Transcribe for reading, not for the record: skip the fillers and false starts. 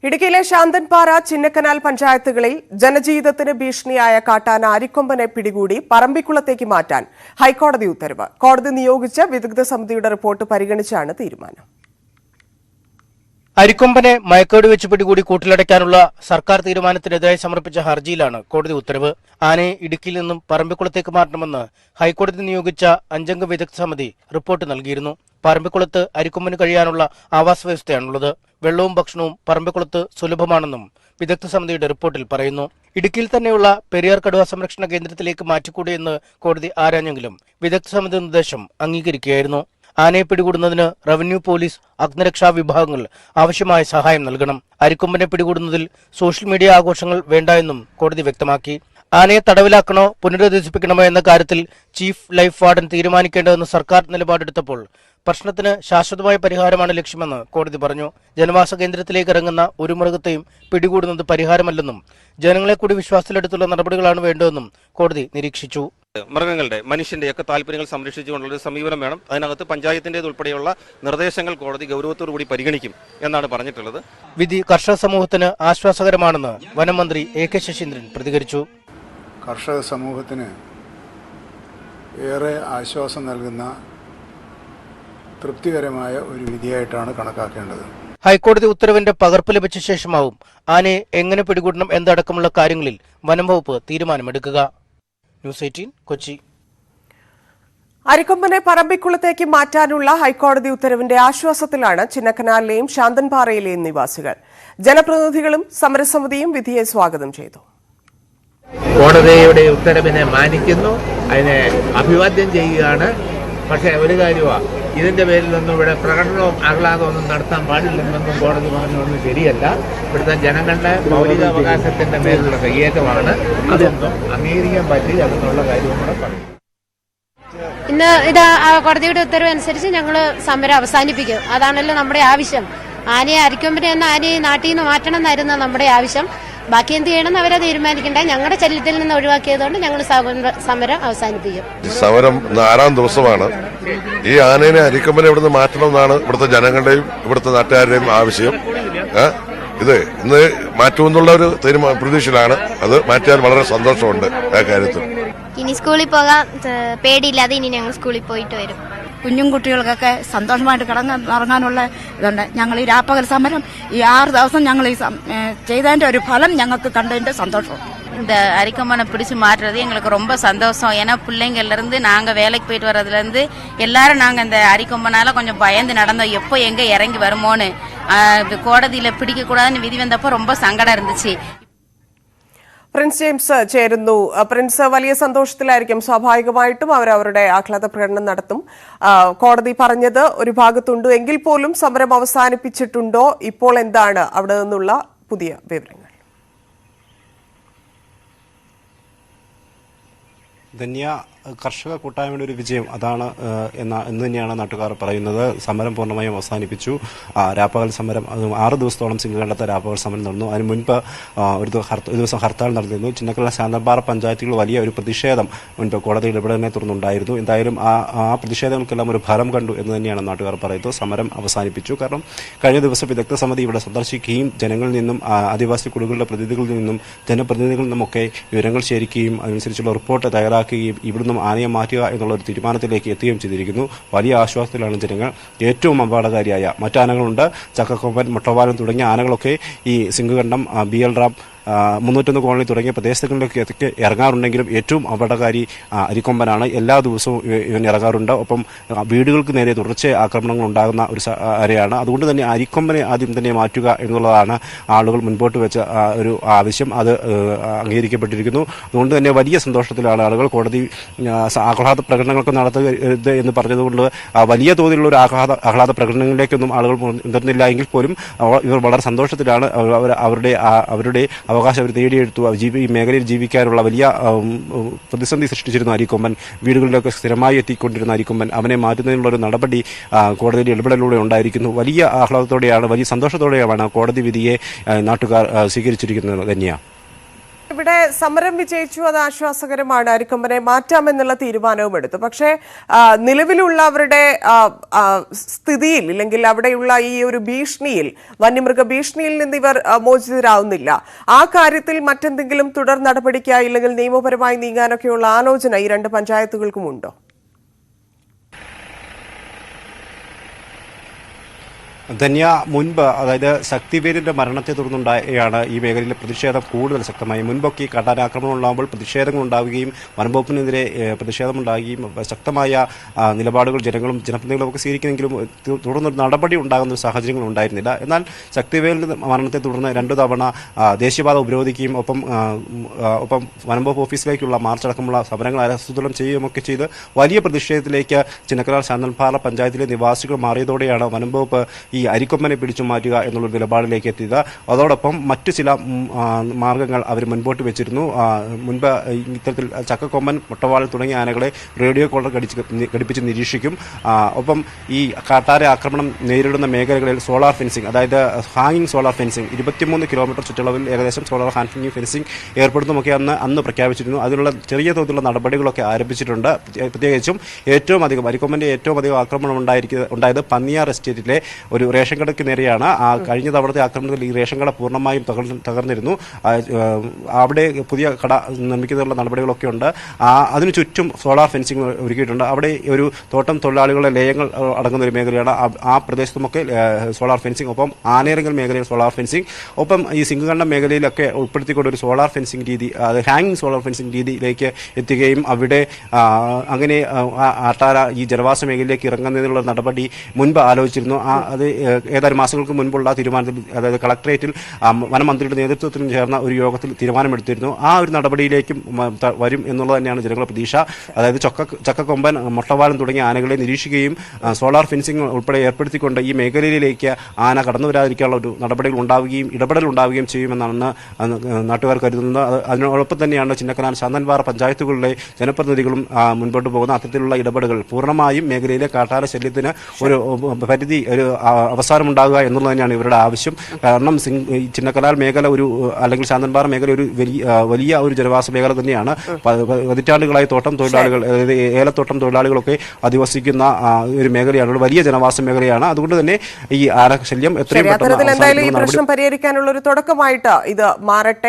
ഇടുക്കിയിലെ ശാന്തൻപാറ ചിന്നക്കനാൽ പഞ്ചായത്തുകളിൽ ജനജീവിതത്തിന് ഭീഷണിയായ കാട്ടാന അരിക്കൊമ്പനെ പിടികൂടി പറമ്പിക്കുളത്തേക്ക് മാറ്റാൻ ഹൈക്കോടതി ഉത്തരവ്. കോടതി നിയോഗിച്ച വിദഗ്ധ സമിതിയുടെ റിപ്പോർട്ട് പരിഗണിച്ചാണ് തീരുമാനം. അരിക്കൊമ്പനെ മയക്കേട് വെച്ച് പിടികൂടി കൂട്ടിലടയ്ക്കാനുള്ള സർക്കാർ തീരുമാനത്തിനെതിരെ സമർപ്പിച്ച ഹർജിയിലാണ് കോടതി ഉത്തരവ്. ആനയെ ഇടുക്കിയിൽ നിന്നും പറമ്പിക്കുളത്തേക്ക് മാറ്റണമെന്ന് ഹൈക്കോടതി നിയോഗിച്ച 5 അംഗ വിദഗ്ധ സമിതി റിപ്പോർട്ട് നൽകിയിരുന്നു. പറമ്പിക്കുളത്ത് അരിക്കൊമ്പന് കഴിയാനുള്ള ആവാസ വ്യവസ്ഥയാണുള്ളത്. വെള്ളവും ഭക്ഷണവും പറമ്പിക്കുളത്ത് സുലഭമാണെന്നും വിദഗ്ധ സമിതിയുടെ റിപ്പോർട്ടിൽ പറയുന്നു. ഇടുക്കിയിൽ തന്നെയുള്ള പെരിയാർ കടുവ സംരക്ഷണ കേന്ദ്രത്തിലേക്ക് മാറ്റിക്കൂടെ എന്ന് കോടതി ആരാഞ്ഞെങ്കിലും വിദഗ്ധ സമിതി നിർദ്ദേശം അംഗീകരിക്കുകയായിരുന്നു. ആനയെ പിടികൂടുന്നതിന് റവന്യൂ, പോലീസ്, അഗ്നിരക്ഷാ വിഭാഗങ്ങൾ ആവശ്യമായ സഹായം നൽകണം. അരിക്കൊമ്പനെ പിടികൂടുന്നതിൽ സോഷ്യൽ മീഡിയ ആഘോഷങ്ങൾ വേണ്ട എന്നും കോടതി വ്യക്തമാക്കി. ആനയെ തടവിലാക്കണോ പുനരധിവസിപ്പിക്കണമോ എന്ന കാര്യത്തിൽ ചീഫ് ലൈഫ് വാർഡൻ തീരുമാനിക്കേണ്ടതെന്ന് സർക്കാർ നിലപാടെടുത്തപ്പോൾ പ്രശ്നത്തിന് ശാശ്വതമായ പരിഹാരമാണ് ലക്ഷ്യമെന്ന് കോടതി പറഞ്ഞു. ജനവാസ കേന്ദ്രത്തിലേക്ക് ഇറങ്ങുന്ന ഒരു മൃഗത്തെയും പിടികൂടുന്നത് പരിഹാരമല്ലെന്നും ജനങ്ങളെ കൂടി വിശ്വാസത്തിലെടുത്തുള്ള നടപടികളാണ് വേണ്ടതെന്നും കോടതി നിരീക്ഷിച്ചു. മൃഗങ്ങളുടെ മനുഷ്യന്റെയൊക്കെ താല്പര്യങ്ങൾ സംരക്ഷിച്ചുകൊണ്ടുള്ള ഒരു സമീപനം വേണം. അതിനകത്ത് പഞ്ചായത്തിന്റേതുൾപ്പെടെയുള്ള നിർദ്ദേശങ്ങൾ കോടതി ഗൗരവത്തോടുകൂടി പരിഗണിക്കും എന്നാണ് പറഞ്ഞിട്ടുള്ളത്. വിധി കർഷക സമൂഹത്തിന് ആശ്വാസകരമാണെന്ന് വനം മന്ത്രി AK ശശീന്ദ്രൻ പ്രതികരിച്ചു. കർഷക സമൂഹത്തിന് ഏറെ ആശ്വാസം നൽകുന്ന തൃപ്തികരമായ ഒരു വിധിയായിട്ടാണ് കണക്കാക്കേണ്ടത്. ഹൈക്കോടതി ഉത്തരവിന്റെ പകർപ്പ് ലഭിച്ച ശേഷമാവും ആനയെ എങ്ങനെ പിടികൂടണം എന്നടക്കമുള്ള കാര്യങ്ങളിൽ വനം വകുപ്പ് തീരുമാനമെടുക്കുക. ന്യൂസ് 18 കൊച്ചി. അരിക്കൊമ്പനെ പറമ്പിക്കുളത്തേക്ക് മാറ്റാനുള്ള ഹൈക്കോടതി ഉത്തരവിന്റെ ആശ്വാസത്തിലാണ് ചിന്നക്കനാലിലെയും ശാന്തൻപാറയിലെയും നിവാസികൾ. ജനപ്രതിനിധികളും സമരസമിതിയും വിധിയെ സ്വാഗതം ചെയ്തു. കോടതിയുടെ ഉത്തരവിനെ മാനിക്കുന്നു, അതിനെ അഭിവാദ്യം ചെയ്യുകയാണ്. പക്ഷേ ഒരു കാര്യമാണ്, ഇതിന്റെ പേരിലൊന്നും ഇവിടെ പ്രകടനവും ആഹ്ലാദമൊന്നും നടത്താൻ പാടില്ലെന്നൊന്നും കോടതി പറഞ്ഞൊന്നും ശരിയല്ല. ഇവിടുത്തെ ജനങ്ങളുടെ മൗലിക അവകാശത്തിന്റെ മേലുള്ള കയ്യേറ്റമാണ്. അതൊന്നും അംഗീകരിക്കാൻ പറ്റില്ല എന്നുള്ള കാര്യം കൂടെ പറയും. ഇന്ന് കോടതിയുടെ ഉത്തരവ് അനുസരിച്ച് ഞങ്ങൾ സമരം അവസാനിപ്പിക്കും. അതാണല്ലോ നമ്മുടെ ആവശ്യം. ആനയെ അരിക്കൊമ്പനെ എന്ന ആനയെ നാട്ടിൽ നിന്ന് മാറ്റണം എന്നായിരുന്നു നമ്മുടെ ആവശ്യം. ബാക്കി എന്ത് ചെയ്യണമെന്ന് അവരെ തീരുമാനിക്കണ്ട. ഞങ്ങളുടെ ശല്യത്തിൽ നിന്ന് ഒഴിവാക്കിയതുകൊണ്ട് ഞങ്ങൾ സമരം അവസാനിപ്പിക്കും. സമരം 6ാം ദിവസമാണ്. ഈ ആനേനെ അരിക്കൊമ്പനെ ഇവിടുന്ന് മാറ്റണമെന്നാണ് ഇവിടുത്തെ ജനങ്ങളുടെയും ഇവിടുത്തെ നാട്ടുകാരുടെയും ആവശ്യം. ഇത് ഇന്ന് മാറ്റുമെന്നുള്ള ഒരു പ്രതീക്ഷയിലാണ്. അത് മാറ്റിയാൽ വളരെ സന്തോഷമുണ്ട് ആ കാര്യത്തിൽ. ഇനി സ്കൂളിൽ പോകാൻ പേടിയില്ലാതെ ഇനി ഞങ്ങൾ സ്കൂളിൽ പോയിട്ട് വരും. കുഞ്ഞും കുട്ടികൾക്കൊക്കെ സന്തോഷമായിട്ട് ഇറങ്ങാനുള്ള ഇതുണ്ട്. ഞങ്ങൾ ഈ രാപ്പകൽ സമരം ഈ 6 ദിവസം ഞങ്ങൾ ഈ ചെയ്തതിന്റെ ഒരു ഫലം ഞങ്ങൾക്ക് കണ്ടതിന്റെ സന്തോഷം. இந்த அரிக்கம்பனை பிடிச்சி மாற்றுறது எங்களுக்கு ரொம்ப சந்தோஷம். ஏன்னா பிள்ளைங்கள்லேருந்து நாங்கள் வேலைக்கு போயிட்டு வர்றதுலேருந்து எல்லாரும் நாங்கள் இந்த அரிக்கம்பனால கொஞ்சம் பயந்து நடந்தோம். எப்போ எங்கே இறங்கி வருமோன்னு கோடதியில் பிடிக்கக்கூடாதுன்னு விதி வந்தப்போ ரொம்ப சங்கடம் இருந்துச்சு. പ്രിൻസ് ജെയിംസ് ചേരുന്നു. പ്രിൻസ്, വലിയ സന്തോഷത്തിലായിരിക്കും. സ്വാഭാവികമായിട്ടും അവരവരുടെ ആഹ്ലാദ പ്രകടനം നടത്തും. കോടതി പറഞ്ഞത് ഒരു ഭാഗത്തുണ്ട് എങ്കിൽ പോലും സമരം അവസാനിപ്പിച്ചിട്ടുണ്ടോ? ഇപ്പോൾ എന്താണ് അവിടെ നിന്നുള്ള പുതിയ വിവരങ്ങൾ? ധന്യ, കർഷക കൂട്ടായ്മയുടെ ഒരു വിജയം അതാണ് എന്ന് തന്നെയാണ് നാട്ടുകാർ പറയുന്നത്. സമരം പൂർണ്ണമായും അവസാനിപ്പിച്ചു. രാപ്പകൽ സമരം 6 ദിവസത്തോളം സിംഗകണ്ഠത്തെ രാപ്പകൽ സമരം നടന്നു. അതിന് മുൻപ് ഒരു ദിവസം ഹർത്താൽ നടന്നിരുന്നു. ചിന്നക്കനാൽ ശാന്തൻപാറ പഞ്ചായത്തുകൾ വലിയ ഒരു പ്രതിഷേധം മുൻപ് കോടതിയിൽ ഇടപെടലിനെ തുടർന്നുണ്ടായിരുന്നു. എന്തായാലും ആ പ്രതിഷേധങ്ങൾക്കെല്ലാം ഒരു ഫലം കണ്ടു എന്ന് തന്നെയാണ് നാട്ടുകാർ പറയുന്നത്. സമരം അവസാനിപ്പിച്ചു. കാരണം കഴിഞ്ഞ ദിവസം വിദഗ്ധ സമിതി ഇവിടെ സന്ദർശിക്കുകയും ജനങ്ങളിൽ നിന്നും ആദിവാസി കുടികളുടെ പ്രതിനിധികളിൽ നിന്നും ജനപ്രതിനിധികളിൽ നിന്നുമൊക്കെ വിവരങ്ങൾ ശേഖരിക്കുകയും അതിനനുസരിച്ചുള്ള റിപ്പോർട്ട് തയ്യാറാക്കുകയും ഇവിടുന്ന് ആനയെ മാറ്റുക എന്നുള്ള ഒരു തീരുമാനത്തിലേക്ക് എത്തുകയും ചെയ്തിരിക്കുന്നു. വലിയ ആശ്വാസത്തിലാണ് ജനങ്ങൾ. ഏറ്റവും അപകടകാരിയായ മറ്റാനകളുണ്ട്. ചക്കക്കൊമ്പൻ, മുട്ടവാലൻ തുടങ്ങിയ ആനകളൊക്കെ ഈ സിംഗകണ്ഠം, BL റാം, 301 കോളനി തുടങ്ങിയ പ്രദേശങ്ങളിലേക്ക് ഇറങ്ങാറുണ്ടെങ്കിലും ഏറ്റവും അപകടകാരി അരിക്കൊമ്പനാണ്. എല്ലാ ദിവസവും ഇവൻ ഇറങ്ങാറുണ്ട്. ഒപ്പം വീടുകൾക്ക് നേരെ തുടർച്ചയായ ആക്രമണങ്ങൾ ഉണ്ടാകുന്ന ഒരു അരയാണ്. അതുകൊണ്ട് തന്നെ അരിക്കൊമ്പനെ ആദ്യം തന്നെ മാറ്റുക എന്നുള്ളതാണ് ആളുകൾ മുൻപോട്ട് വെച്ച ഒരു ആവശ്യം. അത് അംഗീകരിക്കപ്പെട്ടിരിക്കുന്നു. അതുകൊണ്ട് തന്നെ വലിയ സന്തോഷത്തിലാണ് ആളുകൾ. കോടതി ആഹ്ലാദ പ്രകടനങ്ങളൊക്കെ നടത്തരുത് എന്ന് പറഞ്ഞതുകൊണ്ട് വലിയ തോതിലുള്ള ഒരു ആഹ്ലാദ പ്രകടനങ്ങളിലേക്കൊന്നും ആളുകൾ മുതിർന്നില്ല എങ്കിൽ പോലും ഇവർ വളരെ സന്തോഷത്തിലാണ്. അവരുടെ അവകാശം അവർ തേടിയെടുത്തു. ഈ മേഖലയിൽ ജീവിക്കാനുള്ള വലിയ പ്രതിസന്ധി സൃഷ്ടിച്ചിരുന്ന അരിക്കൊമ്പൻ, വീടുകളിലൊക്കെ സ്ഥിരമായി എത്തിക്കൊണ്ടിരുന്ന അരിക്കൊമ്പൻ, അവനെ മാറ്റുന്നതിനുള്ള ഒരു നടപടി കോടതിയുടെ ഇടപെടലിലൂടെ ഉണ്ടായിരിക്കുന്നു. വലിയ ആഹ്ലാദത്തോടെയാണ്, വലിയ സന്തോഷത്തോടെയാണ് കോടതി വിധിയെ നാട്ടുകാർ സ്വീകരിച്ചിരിക്കുന്നത് തന്നെയാണ്. ഇവിടെ സമരം വിജയിച്ചു, അത് ആശ്വാസകരമാണ്. അരിക്കൊമ്പനെ മാറ്റാമെന്നുള്ള തീരുമാനവും എടുത്തു. പക്ഷേ നിലവിലുള്ള അവരുടെ സ്ഥിതിയിൽ, ഇല്ലെങ്കിൽ അവിടെയുള്ള ഈ ഒരു ഭീഷണിയിൽ, വന്യമൃഗ ഭീഷണിയിൽ നിന്ന് ഇവർ മോചിതരാവുന്നില്ല. ആ കാര്യത്തിൽ മറ്റെന്തെങ്കിലും തുടർ നടപടിക്കായി ഇല്ലെങ്കിൽ നിയമപരമായി നീങ്ങാനൊക്കെയുള്ള ആലോചന ഈ രണ്ട് പഞ്ചായത്തുകൾക്കുമുണ്ടോ? ധന്യ, മുൻപ് അതായത് ശക്തിവേലിന്റെ മരണത്തെ തുടർന്നുണ്ടായാണ് ഈ മേഖലയിലെ പ്രതിഷേധം കൂടുതൽ ശക്തമായി. മുൻപൊക്കെ ഈ കാട്ടാനാക്രമണം ഉണ്ടാകുമ്പോൾ പ്രതിഷേധങ്ങൾ ഉണ്ടാവുകയും വനംവകുപ്പിനെതിരെ പ്രതിഷേധമുണ്ടാകുകയും ശക്തമായ നിലപാടുകൾ ജനങ്ങളും ജനപ്രതിനിധികളും ഒക്കെ സ്വീകരിക്കുമെങ്കിലും തുടർന്നൊരു നടപടി ഉണ്ടാകുന്ന ഒരു സാഹചര്യങ്ങൾ ഉണ്ടായിരുന്നില്ല. എന്നാൽ ശക്തിവേലിന്റെ മരണത്തെ തുടർന്ന് 2 തവണ ദേശീയപാത ഉപരോധിക്കുകയും ഒപ്പം വനംവകുപ്പ് ഓഫീസിലേക്കുള്ള മാർച്ചടക്കമുള്ള സമരങ്ങൾ ആസൂത്രണം ചെയ്യുകയുമൊക്കെ ചെയ്ത് വലിയ പ്രതിഷേധത്തിലേക്ക് ചിന്നക്കനാൽ ശാന്തൻപാറ പഞ്ചായത്തിലെ നിവാസികൾ മാറിയതോടെയാണ് വനംവകുപ്പ് ഈ അരിക്കൊമ്പനെ പിടിച്ചു മാറ്റുക എന്നുള്ള നിലപാടിലേക്ക് എത്തിയത്. അതോടൊപ്പം മറ്റു ചില മാർഗങ്ങൾ അവർ മുൻപോട്ട് വെച്ചിരുന്നു. മുൻപ് ഇത്തരത്തിൽ ചക്കക്കൊമ്പൻ, മുട്ടവാൾ തുടങ്ങിയ ആനകളെ റേഡിയോ കോളർ ഘടിപ്പിച്ച് നിരീക്ഷിക്കും. ഒപ്പം ഈ കാട്ടാന ആക്രമണം നേരിടുന്ന മേഖലകളിൽ സോളാർ ഫെൻസിംഗ്, അതായത് ഹാങ്ങിങ് സോളാർ ഫെൻസിംഗ് 23 കിലോമീറ്റർ ചുറ്റളവിൽ ഏകദേശം സോളാർ ഹാങ്ങിങ് ഫെൻസിംഗ് ഏർപ്പെടുത്തുമൊക്കെ അന്ന് പ്രഖ്യാപിച്ചിരുന്നു. അതിനുള്ള ചെറിയ തോതിലുള്ള നടപടികളൊക്കെ ആരംഭിച്ചിട്ടുണ്ട്. പ്രത്യേകിച്ചും ഏറ്റവും അധികം അരിക്കൊമ്പന്റെ ഏറ്റവും അധികം ആക്രമണം ഉണ്ടായത് പന്നിയാർ എസ്റ്റേറ്റിലെ ഒരു റേഷൻ കടയ്ക്ക് നേരെയാണ്. കഴിഞ്ഞ തവണത്തെ ആക്രമണത്തിൽ ഈ റേഷൻ കട പൂർണ്ണമായും തകർന്നിരുന്നു. അവിടെ പുതിയ കട നിർമ്മിക്കുന്നതിനുള്ള നടപടികളൊക്കെ ഉണ്ട്. അതിനു ചുറ്റും സോളാർ ഫെൻസിംഗ് ഒരുക്കിയിട്ടുണ്ട്. അവിടെ ഒരു തോട്ടം തൊഴിലാളികളുടെ ലയങ്ങൾ അടങ്ങുന്ന ഒരു മേഖലയാണ്. ആ പ്രദേശത്തുമൊക്കെ സോളാർ ഫെൻസിംഗ്, ഒപ്പം ആനേരങ്കൽ മേഖലയിൽ സോളാർ ഫെൻസിംഗ്, ഒപ്പം ഈ സിംഗകണ്ഠം മേഖലയിലൊക്കെ ഉൾപ്പെടുത്തിക്കൊണ്ട് ഒരു സോളാർ ഫെൻസിംഗ് രീതി, അത് ഹാങ്ങിങ് സോളാർ ഫെൻസിംഗ് രീതിയിലേക്ക് എത്തുകയും അവിടെ അങ്ങനെ ആട്ടാര ഈ ജനവാസ മേഖലയിലേക്ക് ഇറങ്ങുന്നതിനുള്ള നടപടി മുൻപ് ആലോചിച്ചിരുന്നു. അത് ഏതാനും മാസങ്ങൾക്ക് മുൻപുള്ള തീരുമാനത്തിൽ, അതായത് കളക്ടറേറ്റിൽ വനമന്ത്രിയുടെ നേതൃത്വത്തിൽ ചേർന്ന ഒരു യോഗത്തിൽ തീരുമാനമെടുത്തിരുന്നു. ആ ഒരു നടപടിയിലേക്കും വരും എന്നുള്ളത് തന്നെയാണ് ജനങ്ങളുടെ പ്രതീക്ഷ. അതായത് ചക്കക്കൊമ്പൻ, മുട്ടവാലൻ തുടങ്ങിയ ആനകളെ നിരീക്ഷിക്കുകയും സോളാർ ഫെൻസിംഗ് ഉൾപ്പെടെ ഏർപ്പെടുത്തിക്കൊണ്ട് ഈ മേഖലയിലേക്ക് ആന കടന്നു വരാതിരിക്കാനുള്ള ഒരു നടപടികൾ ഉണ്ടാവുകയും ഇടപെടൽ ഉണ്ടാവുകയും ചെയ്യുമെന്നാണ് നാട്ടുകാർ കരുതുന്നത്. അതിനോടൊപ്പം തന്നെയാണ് ചിന്നക്കനാൽ ശാന്തൻപാറ പഞ്ചായത്തുകളിലെ ജനപ്രതിനിധികളും മുൻപോട്ട് പോകുന്ന അത്തരത്തിലുള്ള ഇടപെടലുകൾ. പൂർണ്ണമായും മേഖലയിലെ കാട്ടാന ശല്യത്തിന് ഒരു പരിധി, ഒരു അവസാനമുണ്ടാകുക എന്നുള്ളത് തന്നെയാണ് ഇവരുടെ ആവശ്യം. കാരണം ചിന്നക്കനാൽ മേഖല അല്ലെങ്കിൽ ശാന്തൻപാറ മേഖല ഒരു വലിയ ഒരു ജനവാസ മേഖല തന്നെയാണ്. പതിറ്റാണ്ടുകളായി തോട്ടം തൊഴിലാളികൾ, അതായത് ഏലത്തോട്ടം തൊഴിലാളികളൊക്കെ അധിവസിക്കുന്ന ഒരു മേഖലയാണ്, ഒരു വലിയ ജനവാസ മേഖലയാണ്. അതുകൊണ്ട് തന്നെ ഈ ആനശല്യം എത്രയും പെട്ടെന്ന് എന്തായാലും ഈ പ്രശ്നം പരിഹരിക്കാനുള്ള ഒരു തുടക്കമായിട്ട് ഇത് മാറട്ടെ.